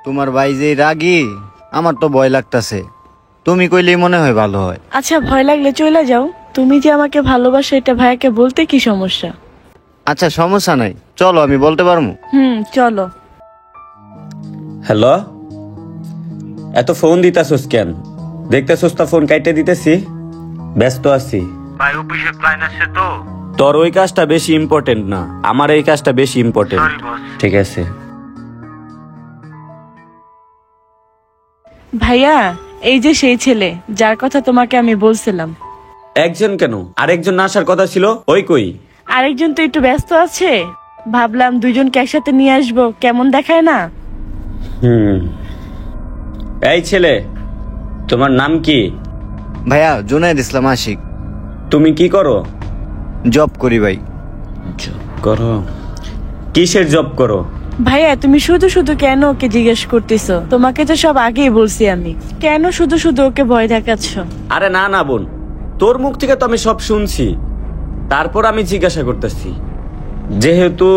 তোমার ভাই যে রাগী, আমার তো ভয় লাগতাছে। তুমি কইলেই মনে হয় ভালো হয়। আচ্ছা, ভয় লাগলে চলে যাও। তুমি যে আমাকে ভালোবাসো এটা ভাইয়াকে বলতে কি সমস্যা? আচ্ছা, সমস্যা নাই, চলো, আমি বলতে পারবো। চলো। হ্যালো, এত ফোন দিতাছস কেন? দেখতেছস তো ফোন কাইটে দিতেছি, ব্যস্ত আছি। ভাই অফিসের ক্লায়েন্ট আছে তো। তোর ওই কাজটা বেশি ইম্পর্টেন্ট না, আমার এই কাজটা বেশি ইম্পর্টেন্ট। ঠিক আছে। ভাইয়া, এই যে সেই ছেলে যার কথা তোমাকে আমি বলছিলাম। একজন কেন, আরেকজন না আসার কথা ছিল, ওই কই? আরেকজন তো একটু ব্যস্ত আছে, ভাবলাম দুইজনকে একসাথে নিয়ে আসবো, কেমন দেখায় না? এই ছেলে, তোমার নাম কি? ভাইয়া জুনায়েদ ইসলাম আশিক। তুমি কি করো? জব করি ভাই। জব করো? কিসের জব করো? ভাইয়া তুমি শুধু শুধু কেন ওকে জিজ্ঞেস করতেছো? তোমাকে তো সব আগেই বলছি আমি, কেন শুধু শুধু ওকে ভয় দেখাচ্ছ? আরে না না বোন, তোর মুখ থেকে তো আমি সব শুনছি, তারপর আমি জিজ্ঞাসা করতেছি। যেহেতু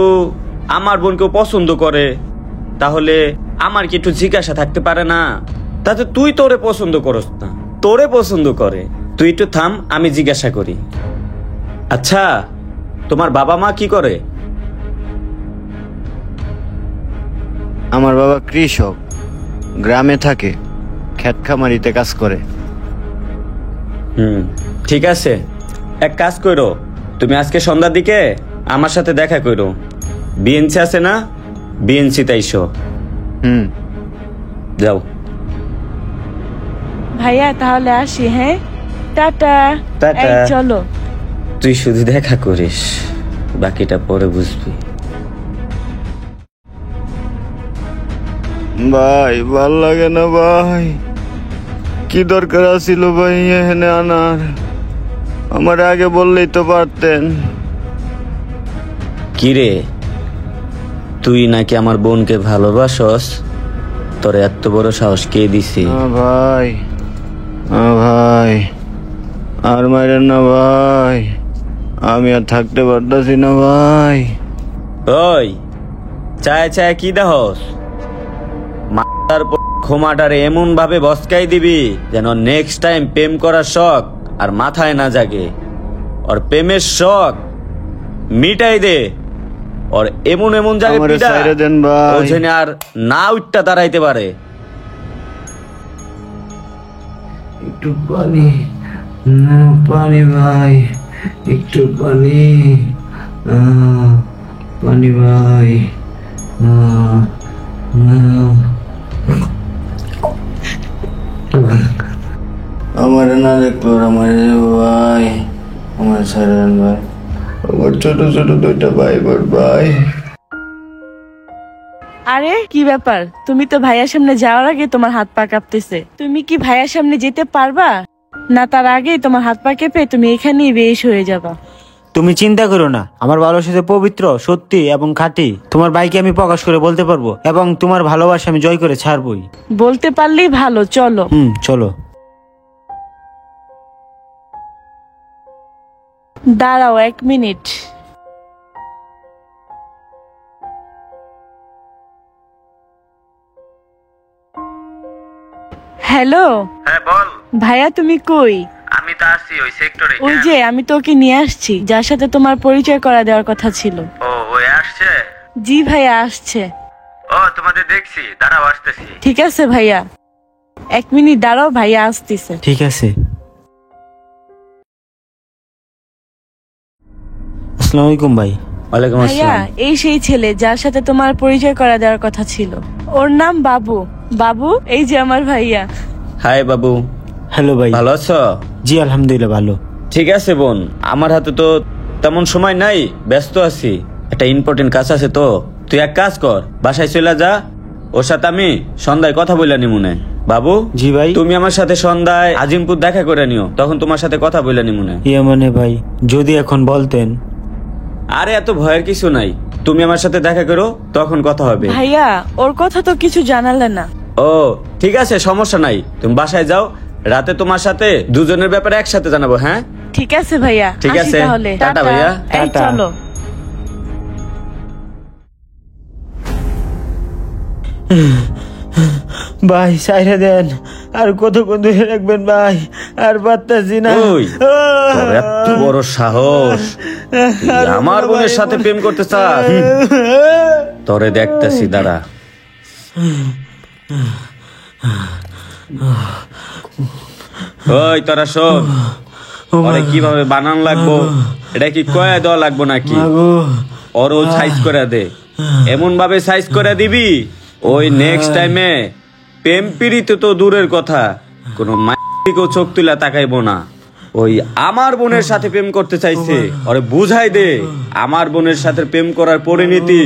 আমার বোনকেও পছন্দ করে, তাহলে আমার কি একটু জিজ্ঞাসা থাকতে পারে না? তাতে তুই তোরে পছন্দ করস না, তোরে পছন্দ করে। তুই একটু থাম, আমি জিজ্ঞাসা করি। আচ্ছা, তোমার বাবা মা কি করে? আমার বাবা কৃষক, গ্রামে থাকে, ক্ষেত খামারিতে কাজ করে। ঠিক আছে, এক কাজ করো, তুমি আজকে সন্ধ্যার দিকে আমার সাথে দেখা করো। বিএনসি আছে না, বিএনসি তাইশো। যাও। ভাইয়া তাহলে আসি, হ্যাঁ, টাটা। টাটা। এই চলো। তুই শুধু দেখা করিস, বাকিটা পরে বুঝবি। ভাই ভাল লাগে না ভাই, কি দরকার আছিল ভাই এখানে আনার? আমার আগে বললেই তো পারতেন। কিরে, তুই নাকি আমার বোনকে ভালোবাসস? তোর এত বড় সাহস কে দিছি? ভাই, ভাই আর মারেন না ভাই, আমি আর থাকতে পারতাছি না ভাই। ওই চায় চায় কি দেহস? মাথার খোমাটারে এমন ভাবে বসকাই দিবি যেন নেক্সট টাইম প্রেম করার শখ আর মাথায় না জাগে। ওর প্রেমের শখ মিটাই দে, ওর এমন এমন জায়গায় আমারে পিটা ছাইরে দেন ভাই। ও যেন আর না উঠটা দাঁড়াইতে পারে। একটু পানি, পানি ভাই, একটু পানি, পানি ভাই। আমার না দেখলো আমার ভাই, আমার ছাইরে দেন ভাই। আমার ছোট ছোট দুইটা ভাই বোন ভাই। আরে কি ব্যাপার, তুমি তো ভাইয়ার সামনে যাওয়ার আগে তোমার হাত পা কাঁপতেছে। তুমি কি ভাইয়ার সামনে যেতে পারবা না? তার আগেই তোমার হাত পা কেঁপে তুমি এখানেই বেশ হয়ে যাবা। তুমি চিন্তা করো না, আমার ভালোবাসা পবিত্র, সত্যি এবং খাঁটি। তোমার ভাইকে আমি প্রকাশ করে বলতে পারবো এবং তোমার ভালোবাসা আমি জয় করে ছাড়বই। বলতে পারলেই ভালো, চলো। চলো। দাঁড়াও 1 মিনিট। হ্যালো। হ্যাঁ বল। ভাইয়া তুমি কই? আমি তো আসছি ওই সেক্টরে। ওই যে আমি তোকে নিয়ে আসছি, যার সাথে তোমার পরিচয় করা দেওয়ার কথা ছিল। ও ওই আসছে? জি ভাইয়া আসছে। ও তোমাদের দেখছি, দাঁড়াও আসতেছি। ঠিক আছে ভাইয়া, 1 মিনিট দাঁড়াও, ভাইয়া আসতেছে। ঠিক আছে। আসসালামু আলাইকুম ভাই। ওয়ালাইকুম ভাইয়া আসসালাম। এই সেই ছেলে যার সাথে তোমার পরিচয় করা দেওয়ার কথা ছিল। ওর নাম বাবু। বাবু, এই যে আমার ভাইয়া। হাই বাবু। হ্যালো ভাই। ভালো আছো? জি আলহামদুলিল্লাহ ভালো। ঠিক আছে বোন, আমার হাতে তো তেমন সময় নাই, ব্যস্ত আছি, একটা ইম্পর্টেন্ট কাজ আছে। তো তুই এক কাজ কর, বাসায় চলে যা, ওর সাথে আমি সন্ধ্যায় কথা বলে নিমুনে। বাবু। জি ভাই। তুমি আমার সাথে সন্ধ্যায় আজিমপুর দেখা করে নিও, তখন তোমার সাথে কথা বলে নিমুনে। ইয়ে মানে ভাই, যদি এখন বলতেন। আরে এত ভয়ের কিছু নাই, তুমি আমার সাথে দেখা করো, তখন কথা হবে। ভাইয়া ওর কথা তো কিছু জানালে না। ও ঠিক আছে, সমস্যা নাই, তুমি বাসায় যাও, রাতে তোমার সাথে দুজনের ব্যাপারে একসাথে জানাবো। হ্যাঁ ঠিক আছে ভাইয়া, ঠিক আসি আছে, তাহলে। টাটা ভাইয়া। এই টাটা। চলো। ভাই সাইরে দেন, আর কতক্ষণ ধরে রাখবেন ভাই, আর পারতাছি না। ওই, তোর এত বড় সাহস, তুই আমার বোনের সাথে প্রেম করতে চাস? তোরে দেখতেছি, দাঁড়া। ওই তোরা শোন, ওরে কিভাবে বানান লাগবো এটা কি কয়ে দেওয়া লাগবো নাকি? ওরও সাইজ করে দে, এমন ভাবে সাইজ করে দিবি ওই নেক্সট টাইমে প্রেম পিড়িতে তো দূরের কথা, কোনো মাইকেও চোখ তুলে তাকাইবো না। ওই আমার বোনের সাথে প্রেম করতে চাইছে, ওরে বুঝাই দে আমার বোনের সাথে প্রেম করার পরিণতি,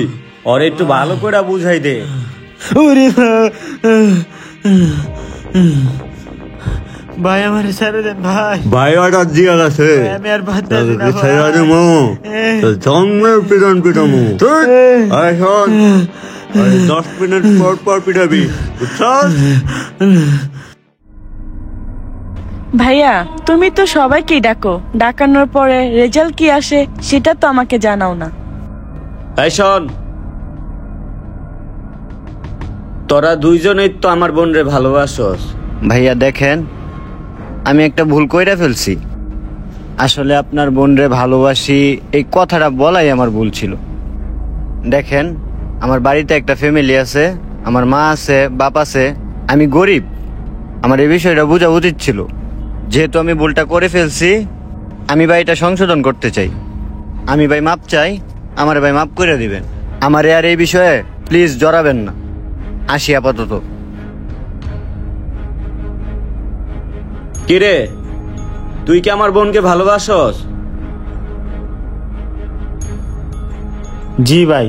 ওরে একটু ভালো করে বুঝাই দে। ওরে ভাই, আমার ছেড়ে দেন ভাই। ভাই অর্ডার দিয়া গেছে, আমি আর পারতাছি না ভাই। ছেড়ে দেবো, জন্মের পিটন পিটামু। 10 মিনিট পর পর পিটাবি, বুঝছস? ভাইয়া, তুমি তো সবাইকেই ডাকো, ডাকানোর পরে রেজাল্ট কি আসে সেটা তো আমাকে জানাও না। এই শোন, তোরা দুইজনেই তো আমার বোন রে ভালোবাসস। ভাইয়া দেখেন, আমি একটা ভুল কইরা ফেলছি। আসলে আপনার বোনরে ভালোবাসি এই কথাটা বলাই আমার ভুল ছিল। দেখেন, আমার বাড়িতে একটা ফ্যামিলি আছে, আমার মা আছে, বাপ আছে, আমি গরিব। আমার এই বিষয়টা বোঝা উচিত ছিল। যেহেতু আমি ভুলটা করে ফেলছি, আমি ভাই এটা সংশোধন করতে চাই। আমি ভাই মাপ চাই, আমার ভাই মাপ করে দিবেন। আমার আর এই বিষয়ে প্লিজ জড়াবেন না। আসি আপাতত। কিরে, তুই কি আমার বোনকে ভালোবাসস? জি ভাই,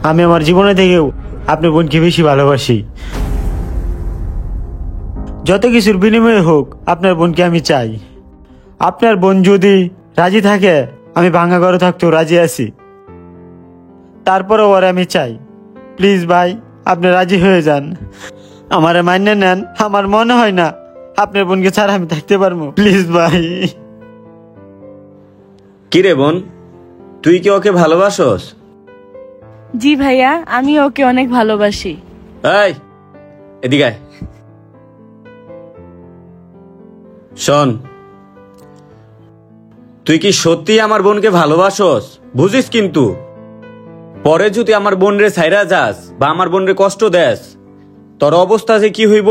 আমি আমার জীবনে থেকেও আপনার বোনকে বেশি ভালোবাসি। যত কিছুর বিনিময়ে হোক, আপনার বোনকে আমি চাই। আপনার বোন যদি রাজি থাকে, আমি ভাঙা ঘরে থাকতেও রাজি আছি। তারপরেও ওরে আমি চাই। প্লিজ ভাই, আপনি রাজি হয়ে যান, আমারে মান্য নেন। আমার মনে হয় না আপনার বোনকে ছাড়া আমি থাকতে পারবো। প্লিজ ভাই। কিরে বোন, তুই কি ওকে ভালোবাসস? জি ভাইয়া, আমি ওকে অনেক ভালোবাসি। এই এদিকে আয়। শোন, তুই কি সত্যি আমার বোনকে ভালোবাসস? বুঝিস কিন্তু পরে যদি আমার বোন রে ছাইরা যাস বা আমার বোন রে কষ্ট দেস, তোর অবস্থা যে কি হইব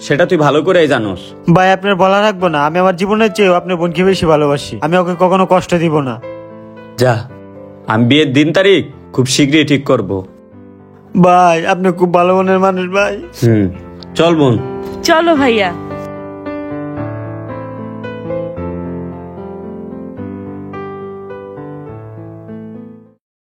সেটা তুই ভালো করেই জানোস। ভাই, আপনার বলা রাখবো না, আমি আমার জীবনের চেয়েও আপনার বোনকে বেশি ভালোবাসি। আমি ওকে কখনো কষ্ট দিব না। যা, আমি বিয়ের দিন তারিখ খুব শীঘ্রই ঠিক করব। ভাই, আপনি খুব ভালো মনের মানুষ ভাই। চল বোন। চলো ভাইয়া।